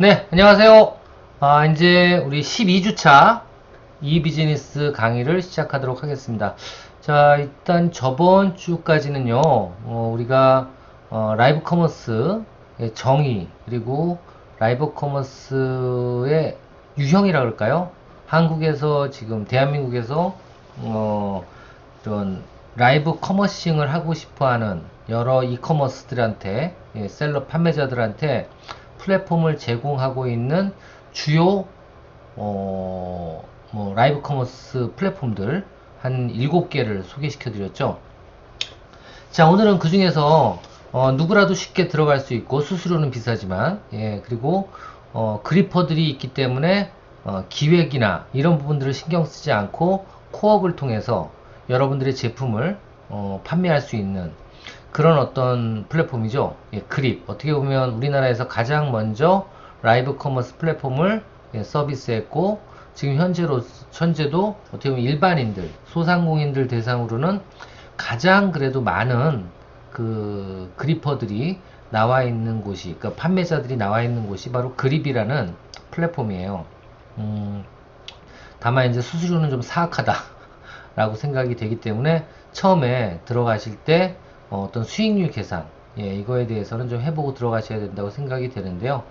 네, 안녕하세요. 이제 우리 12주차 이비즈니스 강의를 시작하도록 하겠습니다. 자, 일단 저번 주까지는요, 우리가 라이브 커머스의 정의, 그리고 라이브 커머스의 유형이라 그럴까요? 한국에서 지금 대한민국에서 이런 라이브 커머싱을 하고 싶어 하는 여러 이커머스들한테, 셀러 판매자들한테 플랫폼을 제공하고 있는 주요 라이브 커머스 플랫폼들 한 7개를 소개시켜 드렸죠. 자, 오늘은 그 중에서 누구라도 쉽게 들어갈 수 있고 수수료는 비싸지만, 그리고 그리퍼들이 있기 때문에 기획이나 이런 부분들을 신경 쓰지 않고 코업을 통해서 여러분들의 제품을 판매할 수 있는 그런 어떤 플랫폼이죠. 그립. 어떻게 보면 우리나라에서 가장 먼저 라이브 커머스 플랫폼을 서비스했고, 지금 현재도 어떻게 보면 일반인들, 소상공인들 대상으로는 가장 그래도 많은 그 그리퍼들이 나와 있는 곳이, 그러니까 판매자들이 나와 있는 곳이 바로 그립이라는 플랫폼이에요. 다만 이제 수수료는 좀 사악하다라고 생각이 되기 때문에 처음에 들어가실 때 어떤 수익률 계산, 이거에 대해서는 좀 해보고 들어가셔야 된다고 생각이 되는데요.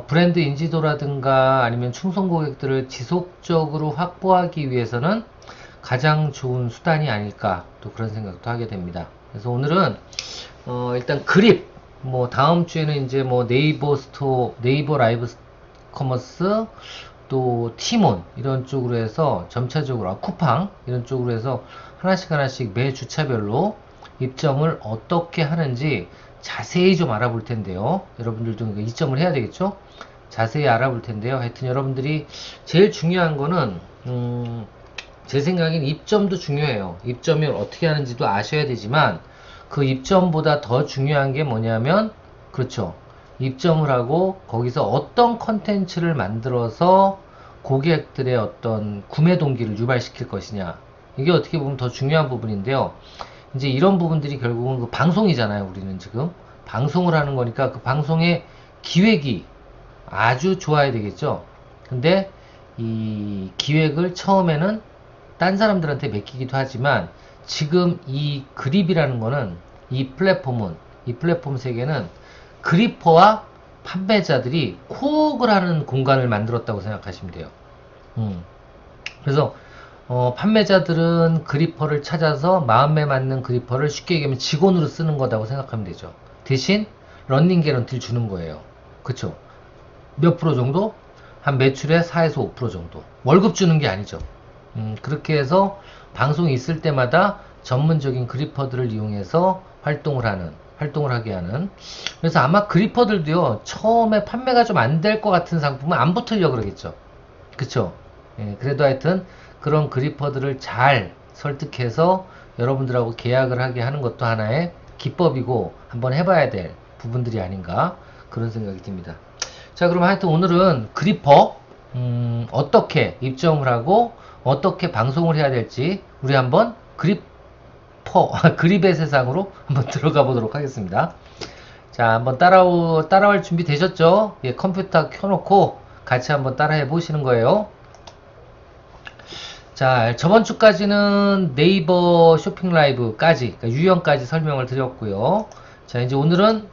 브랜드 인지도라든가 아니면 충성 고객들을 지속적으로 확보하기 위해서는 가장 좋은 수단이 아닐까, 또 그런 생각도 하게 됩니다. 그래서 오늘은 일단 그립, 다음 주에는 이제 네이버 라이브 커머스, 또 티몬 이런 쪽으로 해서 점차적으로, 쿠팡 이런 쪽으로 해서 하나씩 매 주차별로 입점을 어떻게 하는지 자세히 좀 알아볼 텐데요. 여러분들도 입점을 해야 되겠죠? 자세히 알아볼 텐데요. 하여튼 여러분들이 제일 중요한 거는 제 생각엔 입점도 중요해요. 입점을 어떻게 하는지도 아셔야 되지만, 그 입점보다 더 중요한 게 뭐냐면, 그렇죠, 입점을 하고 거기서 어떤 컨텐츠를 만들어서 고객들의 어떤 구매 동기를 유발시킬 것이냐, 이게 어떻게 보면 더 중요한 부분인데요. 이제 이런 부분들이 결국은 그 방송이잖아요. 우리는 지금 방송을 하는 거니까 그 방송의 기획이 아주 좋아야 되겠죠. 근데 이 기획을 처음에는 딴 사람들한테 맡기기도 하지만, 지금 이 그립이라는 거는, 이 플랫폼 세계는 그리퍼와 판매자들이 코옥을 하는 공간을 만들었다고 생각하시면 돼요. 그래서 판매자들은 그리퍼를 찾아서 마음에 맞는 그리퍼를 쉽게 얘기하면 직원으로 쓰는 거라고 생각하면 되죠. 대신 런닝 개런티를 주는 거예요. 그쵸? 몇 프로 정도? 한 매출의 4에서 5% 정도. 월급 주는 게 아니죠. 그렇게 해서 방송이 있을 때마다 전문적인 그리퍼들을 이용해서 활동을 하게 하는. 그래서 아마 그리퍼들도요, 처음에 판매가 좀 안 될 것 같은 상품은 안 붙으려고 그러겠죠. 그쵸? 그래도 하여튼 그런 그리퍼들을 잘 설득해서 여러분들하고 계약을 하게 하는 것도 하나의 기법이고, 한번 해봐야 될 부분들이 아닌가, 그런 생각이 듭니다. 자, 그럼 하여튼 오늘은 그리퍼, 어떻게 입점을 하고 어떻게 방송을 해야 될지 우리 한번 그립의 세상으로 한번 들어가 보도록 하겠습니다. 자, 한번 따라올 준비 되셨죠? 컴퓨터 켜놓고 같이 한번 따라해 보시는 거예요. 자, 저번 주까지는 네이버 쇼핑 라이브까지, 그러니까 유형까지 설명을 드렸고요. 자, 이제 오늘은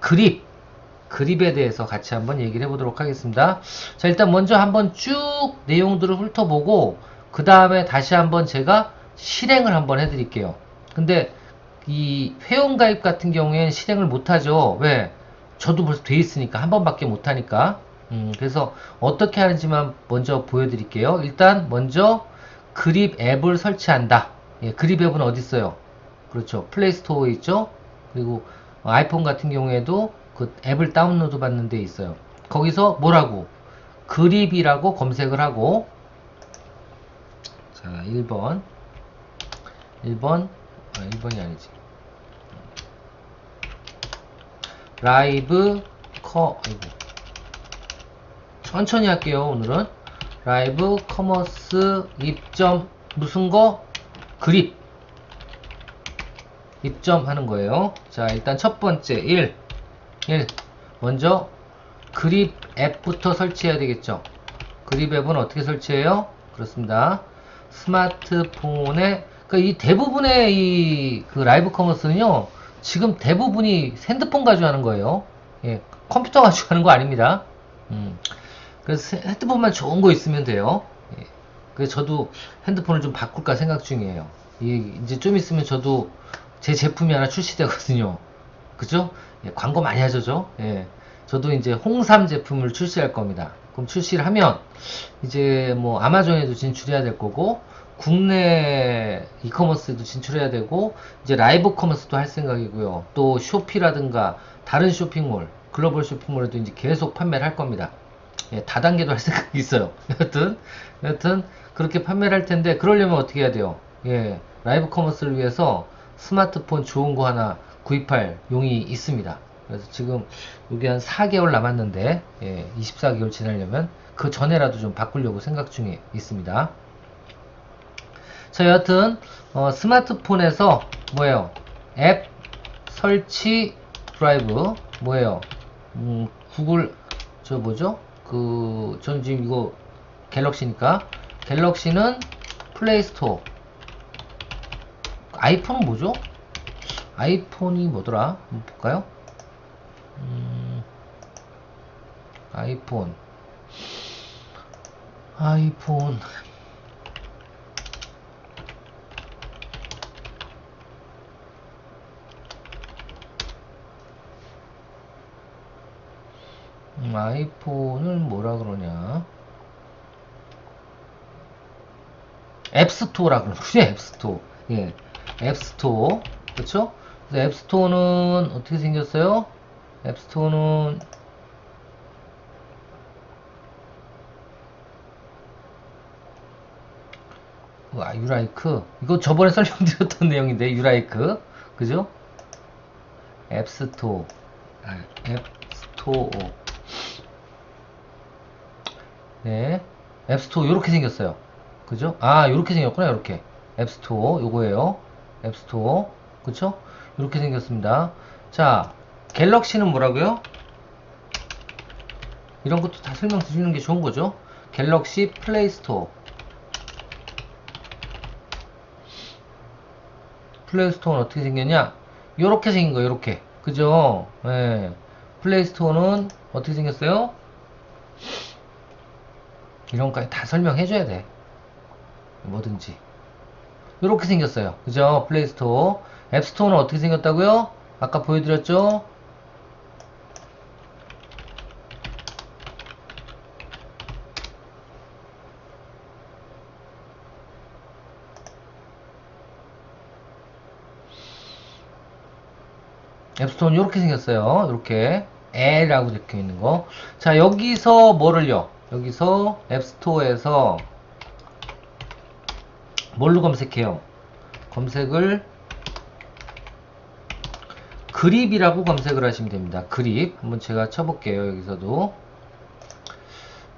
그립에 대해서 같이 한번 얘기를 해보도록 하겠습니다. 자, 일단 먼저 한번 쭉 내용들을 훑어보고, 그 다음에 다시 한번 제가 실행을 한번 해드릴게요. 근데 이 회원가입 같은 경우에는 실행을 못하죠. 왜? 저도 벌써 돼 있으니까, 한 번밖에 못하니까. 그래서 어떻게 하는지만 먼저 보여드릴게요. 일단 먼저 그립 앱을 설치한다. 그립 앱은 어디 있어요? 그렇죠, 플레이스토어에 있죠. 그리고 아이폰 같은 경우에도 그 앱을 다운로드 받는 데 있어요. 거기서 뭐라고? 그립이라고 검색을 하고, 자, 1번이 아니지. 천천히 할게요. 오늘은 라이브 커머스 입점 무슨 거? 그립 입점하는 거예요. 자, 일단 첫 번째 1 먼저 그립 앱부터 설치해야 되겠죠. 그립 앱은 어떻게 설치해요? 그렇습니다. 스마트폰에, 그러니까 이 대부분의 그 라이브 커머스는요, 지금 대부분이 핸드폰 가지고 하는 거예요. 예, 컴퓨터 가지고 하는 거 아닙니다. 그래서 핸드폰만 좋은 거 있으면 돼요. 예, 그래서 저도 핸드폰을 좀 바꿀까 생각 중이에요. 이제 좀 있으면 저도 제 제품이 하나 출시되거든요. 그죠? 예, 광고 많이 하죠, 예. 저도 이제 홍삼 제품을 출시할 겁니다. 그럼 출시를 하면 이제 뭐 아마존에도 진출해야 될 거고 국내 이커머스에도 진출해야 되고 이제 라이브 커머스도 할 생각이고요. 또 쇼피라든가 다른 쇼핑몰, 글로벌 쇼핑몰에도 이제 계속 판매를 할 겁니다. 예, 다단계도 할 생각이 있어요. 여튼 그렇게 판매를 할 텐데 그러려면 어떻게 해야 돼요? 예, 라이브 커머스를 위해서 스마트폰 좋은 거 하나 구입할 용이 있습니다. 그래서 지금 여기 한 4개월 남았는데, 예, 24개월 지나려면 그 전에라도 좀 바꾸려고 생각 중에 있습니다. 자, 여하튼 스마트폰에서 뭐예요? 앱 설치 드라이브 뭐예요? 구글 저 뭐죠? 전 지금 이거 갤럭시니까 갤럭시는 플레이스토어. 아이폰은 뭐죠? 아이폰이 뭐더라? 한번 볼까요? 아이폰 아이폰을 뭐라 그러냐? 앱스토어라 그러는군요. 앱스토어. 예, 앱스토어. 그렇죠? 그래서 앱스토어는 어떻게 생겼어요? 앱스토어는 유라이크. 이거 저번에 설명드렸던 내용인데, 유라이크. 그죠? 앱스토어. 앱스토어. 네. 앱스토어 요렇게 생겼어요. 그죠? 요렇게 생겼구나, 요렇게. 앱스토어. 요거예요. 앱스토어. 그쵸? 요렇게 생겼습니다. 자, 갤럭시는 뭐라고요? 이런 것도 다 설명 드리는 게 좋은 거죠? 갤럭시 플레이스토어. 플레이스토어는 어떻게 생겼냐? 요렇게 생긴 거, 요렇게. 그죠? 예. 플레이스토어는 어떻게 생겼어요? 이런 거까지 다 설명해줘야 돼. 뭐든지. 요렇게 생겼어요. 그죠? 플레이스토어. 앱스토어는 어떻게 생겼다고요? 아까 보여드렸죠? 앱스토어는 이렇게 생겼어요. 이렇게 L라고 적혀 있는 거. 자, 여기서 뭐를요? 여기서 앱스토어에서 뭘로 검색해요? 검색을 그립이라고 검색을 하시면 됩니다. 그립. 한번 제가 쳐볼게요. 여기서도.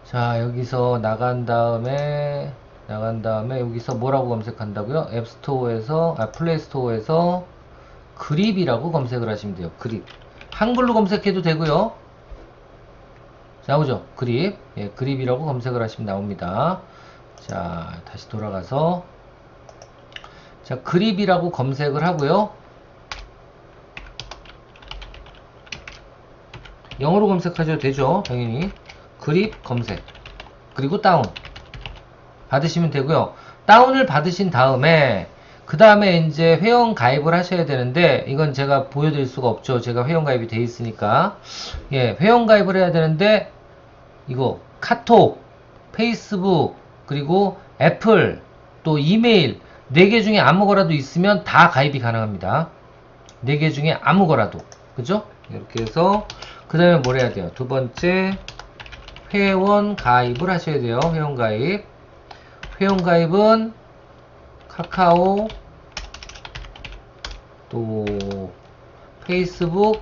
자, 여기서 나간 다음에 여기서 뭐라고 검색한다고요? 앱스토어에서, 플레이스토어에서 그립이라고 검색을 하시면 돼요. 그립. 한글로 검색해도 되고요. 나오죠? 그립. 예, 그립이라고 검색을 하시면 나옵니다. 자, 다시 돌아가서 자, 그립이라고 검색을 하고요. 영어로 검색하셔도 되죠. 당연히. 그립 검색. 그리고 다운. 받으시면 되고요. 다운을 받으신 다음에 그 다음에 이제 회원 가입을 하셔야 되는데 이건 제가 보여드릴 수가 없죠. 제가 회원 가입이 돼 있으니까. 예, 회원 가입을 해야 되는데 이거 카톡, 페이스북, 그리고 애플, 또 이메일 4개 중에 아무거라도 있으면 다 가입이 가능합니다. 4개 중에 아무거라도. 그죠? 이렇게 해서 그 다음에 뭘 해야 돼요? 두 번째 회원 가입을 하셔야 돼요. 회원 가입. 회원 가입은 카카오, 또 페이스북,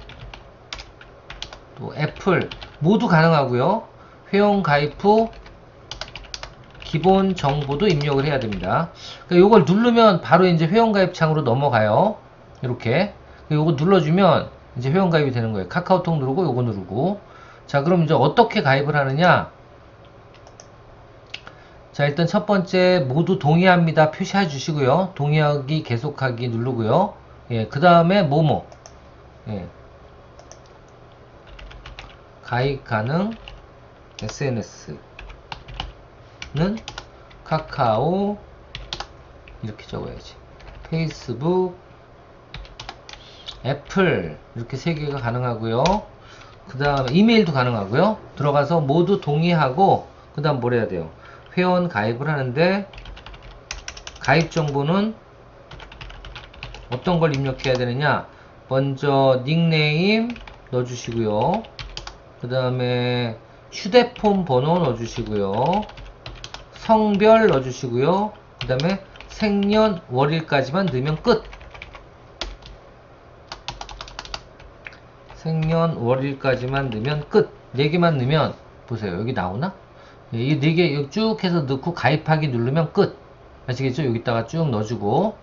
또 애플 모두 가능하고요. 회원 가입 후 기본 정보도 입력을 해야 됩니다. 그러니까 이걸 누르면 바로 이제 회원 가입 창으로 넘어가요. 이렇게. 요거 눌러주면 이제 회원 가입이 되는 거예요. 카카오톡 누르고 요거 누르고. 자, 그럼 이제 어떻게 가입을 하느냐? 자, 일단 첫 번째 모두 동의합니다 표시해 주시고요. 동의하기 계속하기 누르고요. 예, 그 다음에 뭐뭐. 예. 가입 가능 SNS는 카카오 이렇게 적어야지. 페이스북, 애플 이렇게 세 개가 가능하고요. 그 다음에 이메일도 가능하고요. 들어가서 모두 동의하고 그 다음 뭘 해야 돼요? 회원 가입을 하는데 가입 정보는 어떤 걸 입력해야 되느냐? 먼저 닉네임 넣어주시고요. 그 다음에 휴대폰 번호 넣어주시고요. 성별 넣어주시고요. 그 다음에 생년월일까지만 넣으면 끝. 생년월일까지만 넣으면 끝. 4개만 넣으면 보세요. 여기 나오나? 이 4개 쭉 해서 넣고 가입하기 누르면 끝. 아시겠죠? 여기다가 쭉 넣어주고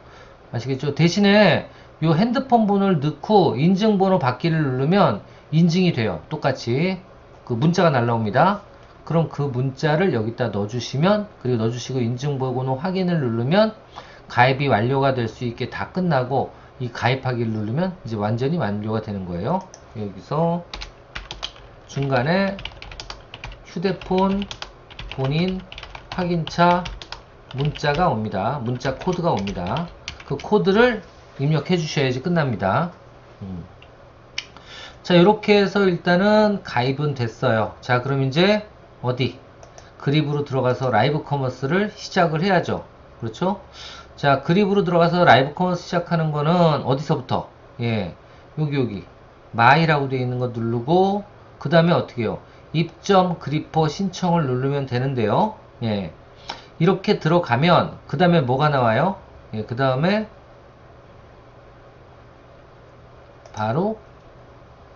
아시겠죠? 대신에 요 핸드폰 번호를 넣고 인증번호 받기를 누르면 인증이 돼요. 똑같이 그 문자가 날라옵니다. 그럼 그 문자를 여기다 넣어주시면, 그리고 넣어주시고 인증번호 확인을 누르면 가입이 완료가 될 수 있게 다 끝나고 이 가입하기를 누르면 이제 완전히 완료가 되는 거예요. 여기서 중간에 휴대폰 본인 확인차 문자가 옵니다. 문자 코드가 옵니다. 그 코드를 입력해 주셔야지 끝납니다. 자, 이렇게 해서 일단은 가입은 됐어요. 자, 그럼 이제 어디? 그립으로 들어가서 라이브 커머스를 시작을 해야죠. 그렇죠? 자, 그립으로 들어가서 라이브 커머스 시작하는 거는 어디서부터? 예, 여기 마이라고 되어 있는 거 누르고 그 다음에 어떻게 해요? 입점 그리퍼 신청을 누르면 되는데요. 예, 이렇게 들어가면 그 다음에 뭐가 나와요? 예, 그 다음에 바로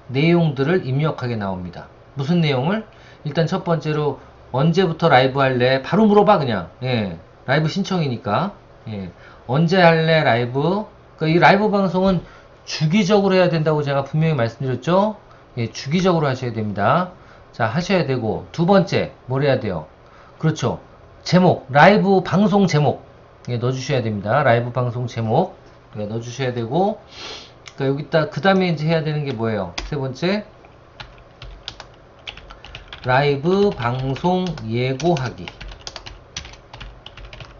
내용들을 입력하게 나옵니다. 무슨 내용을? 일단 첫 번째로 언제부터 라이브 할래? 바로 물어봐 그냥. 예, 라이브 신청이니까. 예, 언제 할래 라이브? 그러니까 이 라이브 방송은 주기적으로 해야 된다고 제가 분명히 말씀드렸죠. 예, 주기적으로 하셔야 됩니다. 자, 하셔야 되고 두 번째 뭘 해야 돼요? 그렇죠. 제목, 라이브 방송 제목 예, 넣어주셔야 됩니다. 라이브 방송 제목 예, 넣어주셔야 되고 그러니까 여기다 그 다음에 이제 해야 되는 게 뭐예요? 세 번째 라이브 방송 예고하기.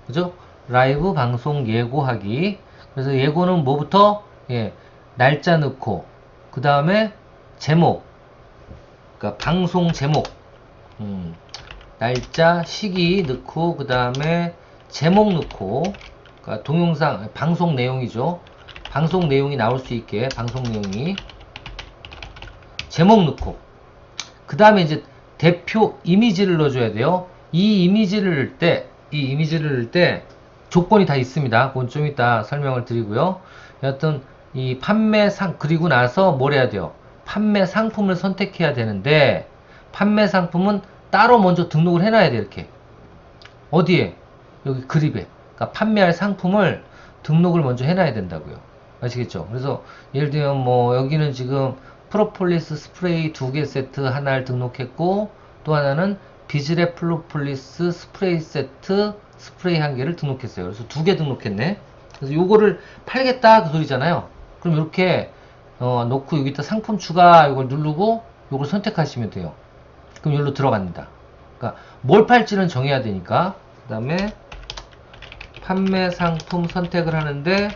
그죠? 라이브 방송 예고하기. 그래서 예고는 뭐부터? 예, 날짜 넣고 그 다음에 제목. 그러니까 방송 제목. 날짜, 시기 넣고 그 다음에 제목 넣고 그러니까 동영상 방송 내용이죠. 방송 내용이 나올 수 있게 방송 내용이 제목 넣고 그 다음에 이제 대표 이미지를 넣어줘야 돼요. 이 이미지를 넣을 때 조건이 다 있습니다. 그건 좀 이따 설명을 드리고요. 여하튼 이 판매상 그리고 나서 뭘 해야 돼요? 판매 상품을 선택해야 되는데 판매 상품은 따로 먼저 등록을 해놔야 돼요. 이렇게 어디에? 여기 그립에. 그러니까 판매할 상품을 등록을 먼저 해놔야 된다고요. 아시겠죠? 그래서 예를 들면 뭐 여기는 지금 프로폴리스 스프레이 2개 세트 하나를 등록했고 또 하나는 비즈랩 프로폴리스 스프레이 세트 스프레이 1개를 등록했어요. 그래서 2개 등록했네. 그래서 요거를 팔겠다 그 소리잖아요. 그럼 이렇게 놓고 여기다 상품 추가 이걸 누르고 요걸 선택하시면 돼요. 그럼 여기로 들어갑니다. 그러니까 뭘 팔지는 정해야 되니까 그 다음에 판매 상품 선택을 하는데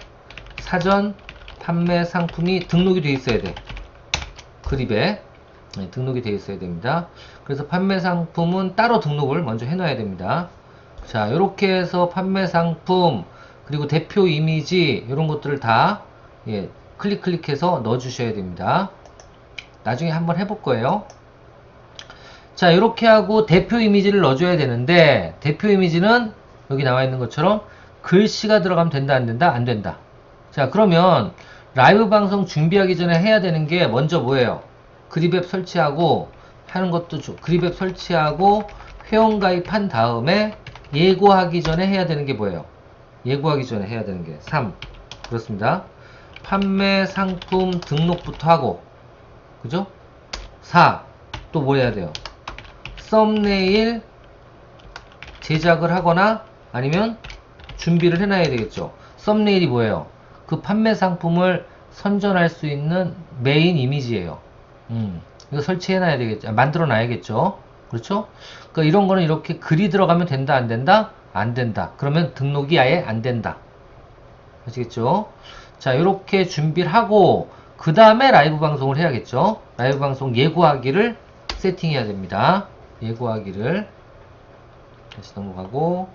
사전 판매 상품이 등록이 되어 있어야 돼. 그립에 네, 등록이 되어 있어야 됩니다. 그래서 판매 상품은 따로 등록을 먼저 해놔야 됩니다. 자, 이렇게 해서 판매 상품 그리고 대표 이미지 이런 것들을 다 예, 클릭해서 넣어 주셔야 됩니다. 나중에 한번 해볼 거예요. 자, 이렇게 하고 대표 이미지를 넣어줘야 되는데 대표 이미지는 여기 나와 있는 것처럼 글씨가 들어가면 된다 안 된다? 안 된다. 자, 그러면 라이브 방송 준비하기 전에 해야 되는 게 먼저 뭐예요? 그립앱 설치하고 하는 것도 그립앱 설치하고 회원 가입한 다음에 예고하기 전에 해야 되는 게 뭐예요? 예고하기 전에 해야 되는 게 3. 그렇습니다. 판매 상품 등록부터 하고 그죠? 4. 또 뭐 해야 돼요? 썸네일 제작을 하거나 아니면 준비를 해놔야 되겠죠. 썸네일이 뭐예요? 그 판매 상품을 선전할 수 있는 메인 이미지예요. 이거 설치해놔야 되겠죠. 만들어 놔야겠죠. 그렇죠? 그러니까 이런 거는 이렇게 글이 들어가면 된다, 안 된다? 안 된다. 그러면 등록이 아예 안 된다. 아시겠죠? 자, 이렇게 준비를 하고 그 다음에 라이브 방송을 해야겠죠. 라이브 방송 예고하기를 세팅해야 됩니다. 예고하기를 다시 넘어가고,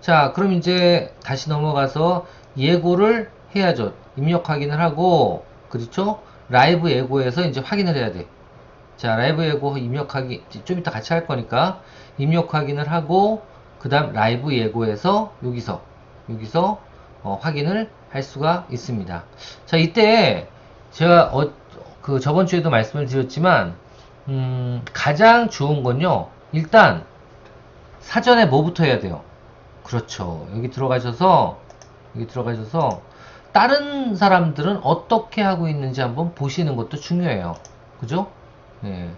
자, 그럼 이제 다시 넘어가서 예고를 해야죠. 입력 확인을 하고, 그렇죠? 라이브 예고에서 이제 확인을 해야 돼. 자, 라이브 예고 입력하기 좀 이따 같이 할 거니까 입력 확인을 하고, 그 다음 라이브 예고에서 여기서 확인을 할 수가 있습니다. 자, 이때 제가 그 저번 주에도 말씀을 드렸지만 가장 좋은 건요, 일단 사전에 뭐부터 해야 돼요? 그렇죠. 여기 들어가셔서 다른 사람들은 어떻게 하고 있는지 한번 보시는 것도 중요해요. 그죠? 네.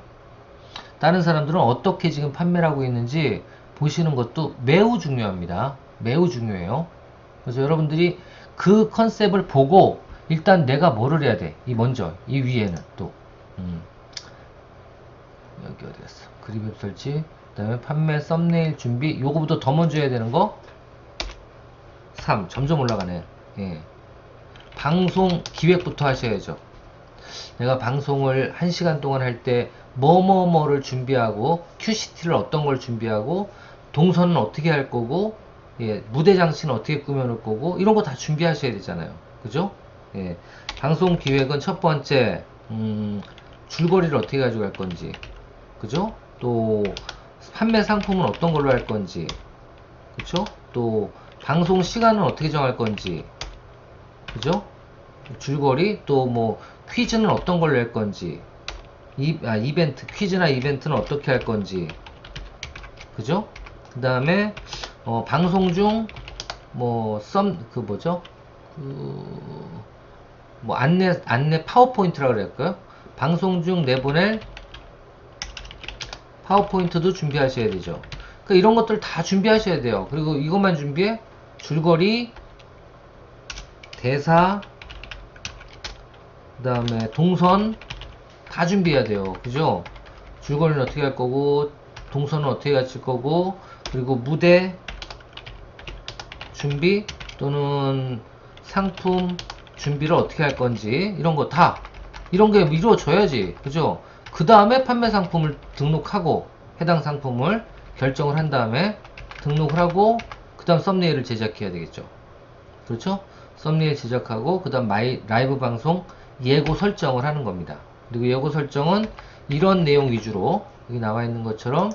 다른 사람들은 어떻게 지금 판매를 하고 있는지 보시는 것도 매우 중요합니다. 매우 중요해요. 그래서 여러분들이 그 컨셉을 보고 일단 내가 뭐를 해야 돼? 이 위에는 또 여기 어디 갔어? 그립웹 설치, 그 다음에 판매 썸네일 준비, 요거부터 더 먼저 해야 되는 거 3. 점점 올라가네. 예. 방송 기획부터 하셔야죠. 내가 방송을 1시간 동안 할 때 뭐뭐뭐를 준비하고, QCT를 어떤 걸 준비하고, 동선은 어떻게 할 거고, 예, 무대 장치는 어떻게 꾸며놓을 거고, 이런 거 다 준비하셔야 되잖아요. 그죠? 예. 방송 기획은 첫 번째, 줄거리를 어떻게 가져갈 건지, 그죠? 또 판매 상품은 어떤 걸로 할 건지, 그쵸? 또 방송 시간은 어떻게 정할 건지, 그죠? 줄거리, 또 뭐 퀴즈는 어떤 걸로 할 건지, 이벤트, 퀴즈나 이벤트는 어떻게 할 건지, 그죠? 그 다음에 방송 중 뭐 그 뭐죠? 뭐 안내 파워포인트라고 그럴까요? 방송 중 내보낼 파워포인트도 준비하셔야 되죠. 그러니까 이런 것들 다 준비하셔야 돼요. 그리고 이것만 준비해? 줄거리, 대사, 그 다음에 동선 다 준비해야 돼요. 그죠? 줄거리는 어떻게 할 거고, 동선은 어떻게 갖출 거고, 그리고 무대 준비 또는 상품 준비를 어떻게 할 건지, 이런 거 다, 이런 게 이루어져야지. 그죠? 그 다음에 판매 상품을 등록하고, 해당 상품을 결정을 한 다음에 등록을 하고, 그 다음 썸네일을 제작해야 되겠죠. 그렇죠? 썸네일 제작하고, 그 다음 라이브 방송 예고 설정을 하는 겁니다. 그리고 예고 설정은 이런 내용 위주로 여기 나와 있는 것처럼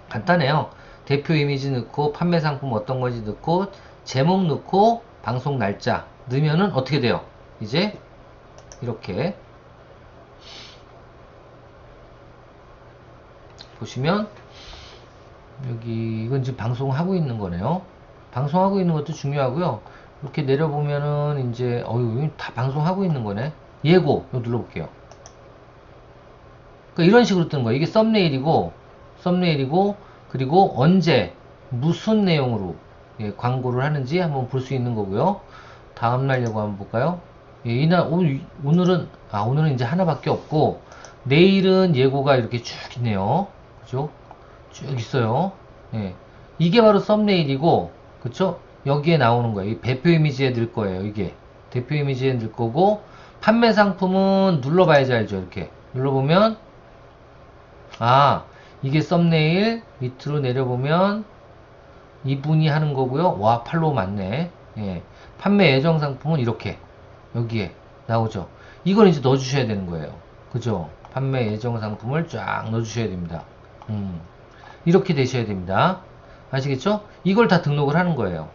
간단해요. 대표 이미지 넣고, 판매 상품 어떤 건지 넣고, 제목 넣고, 방송 날짜 넣으면은 어떻게 돼요? 이제 이렇게 보시면 여기 이건 지금 방송하고 있는 거네요. 방송하고 있는 것도 중요하고요. 이렇게 내려보면은 이제 다 방송하고 있는 거네. 예고 이거 눌러볼게요. 그러니까 이런 식으로 뜨는 거예요. 이게 썸네일이고 그리고 언제 무슨 내용으로 광고를 하는지 한번 볼 수 있는 거고요. 다음날 예고 한번 볼까요? 예, 오늘은 이제 하나밖에 없고, 내일은 예고가 이렇게 쭉 있네요. 그죠? 쭉 있어요. 예. 이게 바로 썸네일이고, 그쵸? 여기에 나오는 거예요. 이 대표 이미지에 넣을 거예요. 이게. 대표 이미지에 넣을 거고, 판매 상품은 눌러봐야지 알죠. 이렇게. 눌러보면, 이게 썸네일, 밑으로 내려보면, 이분이 하는 거고요. 와, 팔로우 맞네. 예. 판매 예정 상품은 이렇게. 여기에 나오죠. 이걸 이제 넣어주셔야 되는 거예요. 그죠? 판매 예정 상품을 쫙 넣어주셔야 됩니다. 이렇게 되셔야 됩니다. 아시겠죠? 이걸 다 등록을 하는 거예요.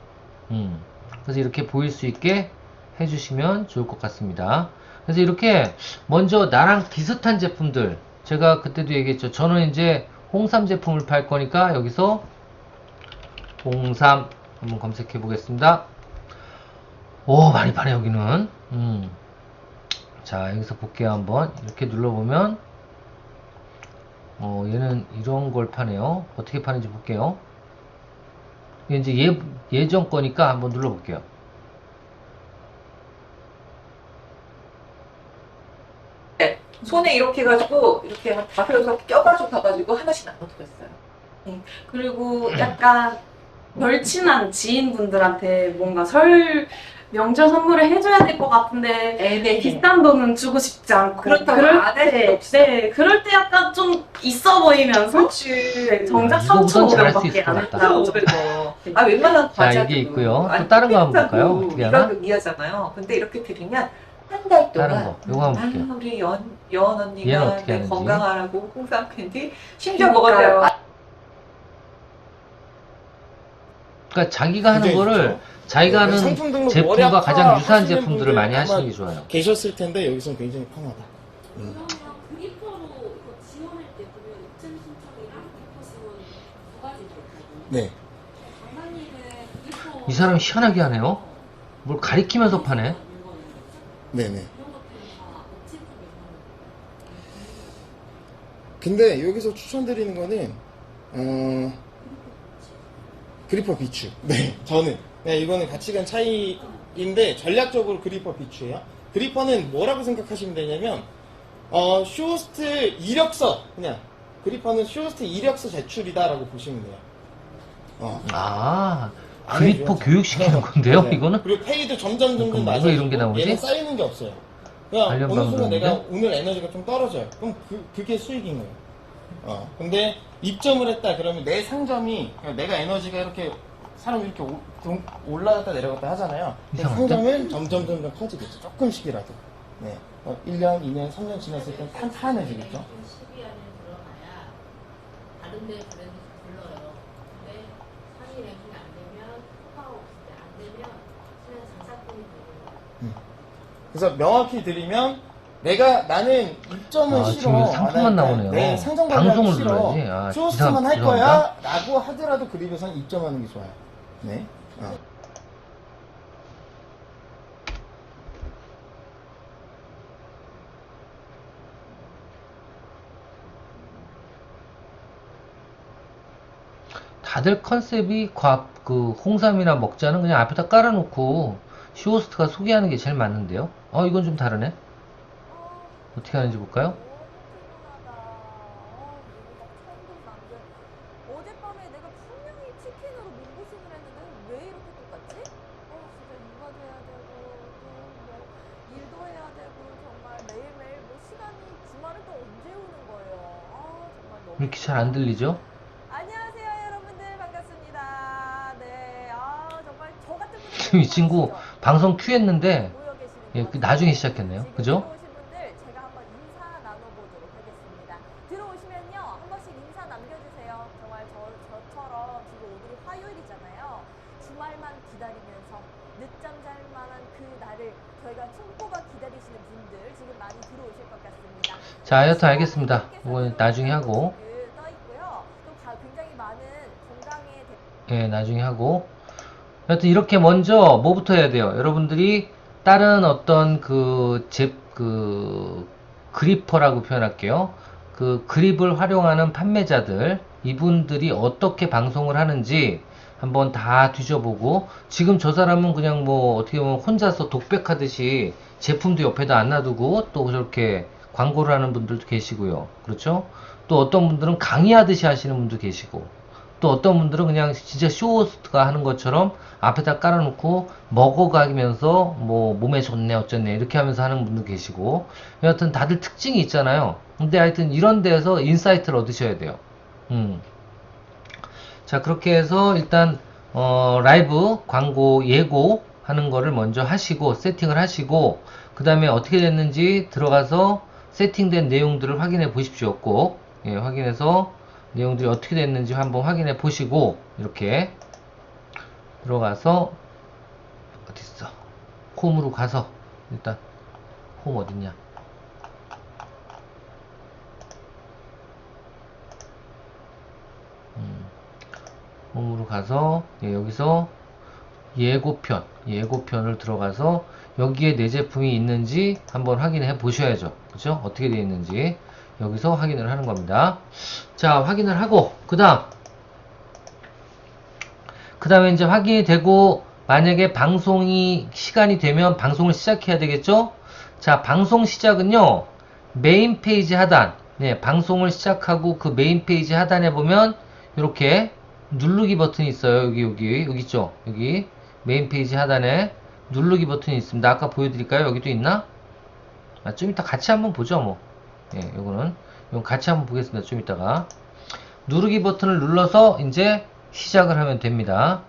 그래서 이렇게 보일 수 있게 해주시면 좋을 것 같습니다. 그래서 이렇게 먼저 나랑 비슷한 제품들, 제가 그때도 얘기했죠. 저는 이제 홍삼 제품을 팔 거니까 여기서 홍삼 한번 검색해 보겠습니다. 오, 많이 파네 여기는. 자, 여기서 볼게요. 한번 이렇게 눌러보면 얘는 이런 걸 파네요. 어떻게 파는지 볼게요. 이게 이제 예전 거니까 한번 눌러볼게요. 네, 손에 이렇게 해가지고 이렇게 한 5, 6개 껴가지고 가가지고 하나씩 나눠드렸어요. 그리고 약간 절친한 지인분들한테 뭔가 명절 선물을 해줘야 될 것 같은데 애매해. 비싼 돈은 주고 싶지 않고 그렇다고 그럴 안 할 수도 때, 없어. 네, 그럴 때 약간 좀 있어 보이면서 그렇지. 정작 이거보단 잘할 수 있을 3,500원밖에 것 안 같다. 한다고. 500원. 아, 웬만한 자, 과자. 이게 있고요. 또 다른 거 한번 볼까요? 어떻게 이 하나? 가격 이하잖아요. 근데 이렇게 드리면 한 달 동안 다른 거. 요거 한번 볼게요. 우리 여원 얘는 언니가 어떻게 하는지. 건강하라고 홍삼 캔디 심지어 그러니까요. 먹어요. 그러니까 자기가 하는 굉장히 거를 좋죠. 자기가 네, 하는 상품 등록 제품과 월약화 가장 유사한 하시는 제품들을 분들 많이 하시는 아마 게 좋아요. 계셨을 텐데 여기서는 굉장히 편하다. 그러면 그리퍼로 이거 지원할 때 보면 입점 신청이랑 그리퍼 지원 두 가지 들었거든요. 네. 장관님은 그리퍼 이 사람 희한하게 하네요. 뭘 가리키면서 파네. 네네. 이런 것들은 다 업체 쪽에서 근데 여기서 추천드리는 거는 그리퍼 비추. 네, 저는 이거는 가치관 차이인데 전략적으로 그리퍼 비추예요. 그리퍼는 뭐라고 생각하시면 되냐면 쇼호스트 이력서 그냥 그리퍼는 쇼호스트 이력서 제출이다라고 보시면 돼요. 아, 안 그리퍼 해줘요. 교육시키는 건데요, 맞아요. 이거는? 그리고 페이도 점점 그럼 낮아지고 왜 이런 게 나오지? 얘는 쌓이는 게 없어요. 그냥 관련 어느 순간 방송인데? 내가 오늘 에너지가 좀 떨어져요. 그럼 그게 수익인 거예요. 근데 입점을 했다 그러면 내 상점이 그냥 내가 에너지가 이렇게 사람이 이렇게 올라갔다 내려갔다 하잖아요. 그럼 이상한데? 상점은 점점 커지겠죠. 조금씩이라도. 네. 1년, 2년, 3년 지났을 때 탄탄해지겠죠. 12 안에 들어가야 다른 데 브랜드 불러요. 근데 상위 랭킹이 안 되면 효과가 없을 때 안 되면 그냥 장사꾼이 되는 거예요. 그래서 명확히 드리면 나는 입점은 아, 싫어. 지금 이거 상품만 나오네요. 네, 상점 방송을 관리하기 싫어. 눌러야지. 아, 쇼호스트만 할 죄송합니다. 거야 라고 하더라도 그립에서는 입점하는 게 좋아요. 네. 다들 컨셉이 홍삼이나 먹자는 그냥 앞에다 깔아놓고 쇼호스트가 소개하는 게 제일 맞는데요. 이건 좀 다르네. 어떻게 하는지 볼까요? 어젯밤에 내가 분명히 치킨으로 몸보신을 했는데 왜 이렇게 똑같지? 진짜 육아도 해야 되고 또 뭐 일도 해야 되고 정말 매일매일 뭐 시간이 주말은 또 언제 오는 거예요? 정말 너무 이렇게 잘 안 들리죠? 안녕하세요 여러분들 반갑습니다. 네, 정말 저 같은 분들 지금 이 친구 많으시죠? 방송 큐 했는데 모여 계시는 예, 것 나중에 같아요. 시작했네요. 지금 그죠? 들어오신 분들 제가 한번 인사 나눠보도록 하겠습니다. 들어오시면요 한 번씩 인사 남겨주세요. 정말 저처럼 지금 오늘이 화요일이잖아요. 주말만 기다리면서 늦잠 잘 만한 그 날을 저희가 손꼽아 기다리시는 분들 지금 많이 들어오실 것 같습니다. 자, 여튼 알겠습니다. 이건 나중에 하고, 떠 있고요. 또 굉장히 많은 건강에 예, 나중에 하고. 여튼 이렇게 먼저 뭐부터 해야 돼요? 여러분들이 다른 어떤 그리퍼라고 표현할게요. 그 그립을 활용하는 판매자들, 이분들이 어떻게 방송을 하는지 한번 다 뒤져보고, 지금 저 사람은 그냥 뭐 어떻게 보면 혼자서 독백하듯이 제품도 옆에다 안 놔두고 또 저렇게 광고를 하는 분들도 계시고요. 그렇죠? 또 어떤 분들은 강의하듯이 하시는 분도 계시고, 또 어떤 분들은 그냥 진짜 쇼호스트가 하는 것처럼 앞에다 깔아놓고 먹어가면서 뭐 몸에 좋네 어쩌네 이렇게 하면서 하는 분도 계시고, 여하튼 다들 특징이 있잖아요. 근데 하여튼 이런 데서 인사이트를 얻으셔야 돼요. 자, 그렇게 해서 일단 라이브 광고 예고 하는 거를 먼저 하시고 세팅을 하시고, 그 다음에 어떻게 됐는지 들어가서 세팅된 내용들을 확인해 보십시오. 꼭 확인해서 내용들이 어떻게 됐는지 한번 확인해 보시고, 이렇게 들어가서 어딨어, 홈으로 가서 일단 홈 어딨냐, 홈으로 가서 여기서 예고편을 들어가서 여기에 내 제품이 있는지 한번 확인해 보셔야죠. 그죠? 어떻게 되어 있는지 여기서 확인을 하는 겁니다. 자, 확인을 하고 그 다음에 이제 확인이 되고 만약에 방송이 시간이 되면 방송을 시작해야 되겠죠? 자, 방송 시작은요, 메인 페이지 하단, 네, 방송을 시작하고 그 메인 페이지 하단에 보면 이렇게 누르기 버튼이 있어요. 여기 있죠? 여기 메인 페이지 하단에 누르기 버튼이 있습니다. 아까 보여드릴까요? 여기도 있나? 좀 이따 같이 한번 보죠, 뭐. 예, 이건 같이 한번 보겠습니다. 좀 이따가. 누르기 버튼을 눌러서 이제 시작을 하면 됩니다.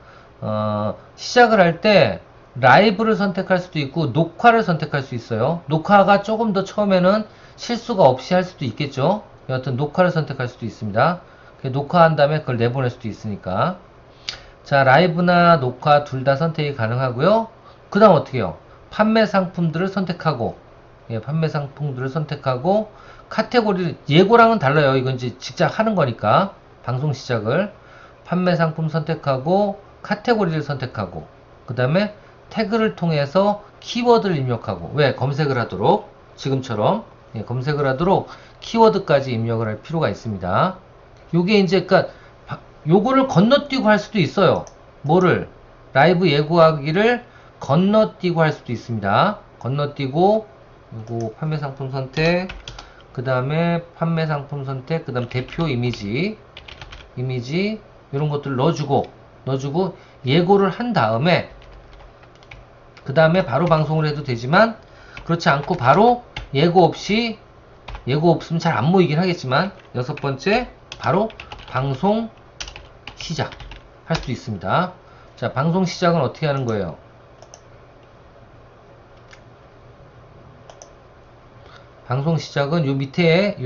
시작을 할 때 라이브를 선택할 수도 있고 녹화를 선택할 수 있어요. 녹화가 조금 더 처음에는 실수가 없이 할 수도 있겠죠. 여하튼 녹화를 선택할 수도 있습니다. 녹화한 다음에 그걸 내보낼 수도 있으니까. 자, 라이브나 녹화 둘 다 선택이 가능하고요. 그 다음 어떻게 해요? 판매 상품들을 선택하고, 예, 판매 상품들을 선택하고 카테고리를, 예고랑은 달라요. 이건 이제 직접 하는 거니까. 방송 시작을 판매 상품 선택하고 카테고리를 선택하고 그 다음에 태그를 통해서 키워드를 입력하고, 왜? 검색을 하도록, 지금처럼, 예, 검색을 하도록 키워드까지 입력을 할 필요가 있습니다. 요게 이제 그러니까 요거를 건너뛰고 할 수도 있어요. 뭐를? 라이브 예고하기를 건너뛰고 할 수도 있습니다. 건너뛰고 요거 판매 상품 선택, 그 다음에 판매 상품 선택, 그 다음 대표 이미지 이런 것들을 넣어주고 예고를 한 다음에 그 다음에 바로 방송을 해도 되지만, 그렇지 않고 바로 예고 없으면 잘 안 모이긴 하겠지만, 6번째 바로 방송 시작 할 수도 있습니다. 자, 방송 시작은 어떻게 하는 거예요? 방송 시작은 요 밑에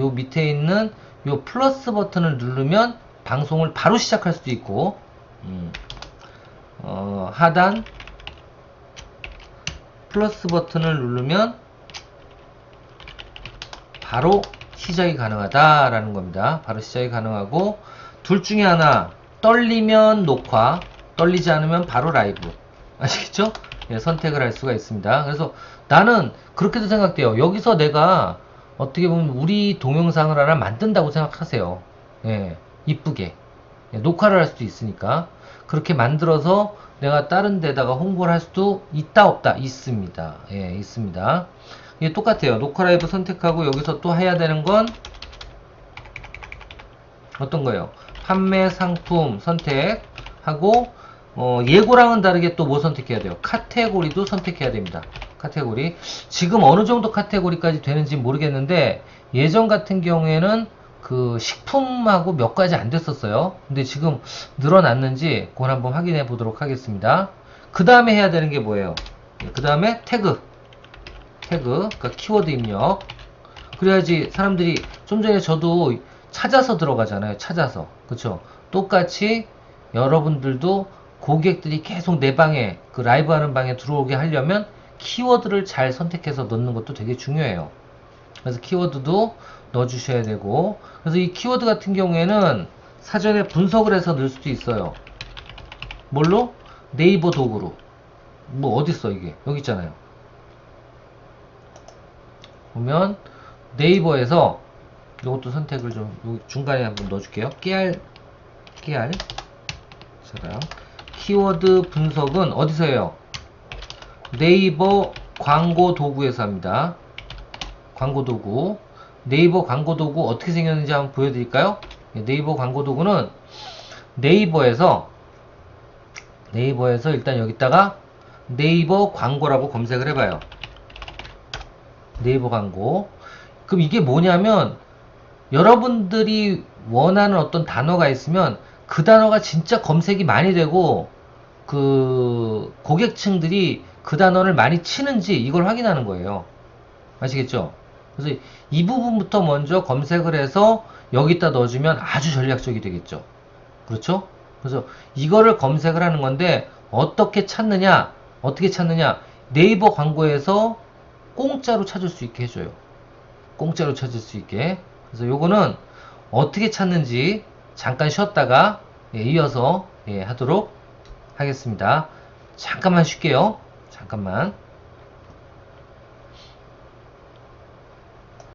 있는 요 플러스 버튼을 누르면 방송을 바로 시작할 수도 있고, 하단 플러스 버튼을 누르면 바로 시작이 가능하다라는 겁니다. 바로 시작이 가능하고, 둘 중에 하나, 떨리면 녹화, 떨리지 않으면 바로 라이브. 아시겠죠? 예, 선택을 할 수가 있습니다. 그래서 나는 그렇게도 생각돼요. 여기서 내가 어떻게 보면 우리 동영상을 하나 만든다고 생각하세요. 예, 이쁘게. 예, 녹화를 할 수도 있으니까. 그렇게 만들어서 내가 다른 데다가 홍보를 할 수도 있다, 없다? 있습니다. 예, 있습니다. 이게 똑같아요. 녹화 라이브 선택하고 여기서 또 해야 되는 건 어떤 거예요? 판매 상품 선택하고, 예고랑은 다르게 또 뭐 선택해야 돼요? 카테고리도 선택해야 됩니다. 카테고리. 지금 어느 정도 카테고리까지 되는지 모르겠는데, 예전 같은 경우에는 그 식품하고 몇 가지 안 됐었어요. 근데 지금 늘어났는지 그걸 한번 확인해 보도록 하겠습니다. 그 다음에 해야 되는 게 뭐예요? 그 다음에 태그, 그러니까 키워드 입력. 그래야지 사람들이, 좀 전에 저도 찾아서 들어가잖아요. 찾아서. 그쵸? 똑같이 여러분들도 고객들이 계속 내 방에, 그 라이브 하는 방에 들어오게 하려면 키워드를 잘 선택해서 넣는 것도 되게 중요해요. 그래서 키워드도 넣어주셔야 되고, 그래서 이 키워드 같은 경우에는 사전에 분석을 해서 넣을 수도 있어요. 뭘로? 네이버 도구로. 뭐 어딨어 이게? 여기 있잖아요. 보면 네이버에서 이것도 선택을 좀 중간에 한번 넣어줄게요. 깨알 자랑. 키워드 분석은 어디서 해요? 네이버 광고 도구에서 합니다. 광고 도구. 네이버 광고 도구 어떻게 생겼는지 한번 보여드릴까요? 네이버 광고 도구는 네이버에서 일단 여기다가 네이버 광고라고 검색을 해봐요. 네이버 광고. 그럼 이게 뭐냐면, 여러분들이 원하는 어떤 단어가 있으면 그 단어가 진짜 검색이 많이 되고, 그 고객층들이 그 단어를 많이 치는지 이걸 확인하는 거예요. 아시겠죠? 그래서 이 부분부터 먼저 검색을 해서 여기다 넣어주면 아주 전략적이 되겠죠. 그렇죠? 그래서 이거를 검색을 하는 건데, 어떻게 찾느냐? 네이버 광고에서 공짜로 찾을 수 있게 해줘요. 공짜로 찾을 수 있게. 그래서 요거는 어떻게 찾는지 잠깐 쉬었다가, 예, 이어서, 예, 하도록 하겠습니다. 잠깐만 쉴게요. 잠깐만.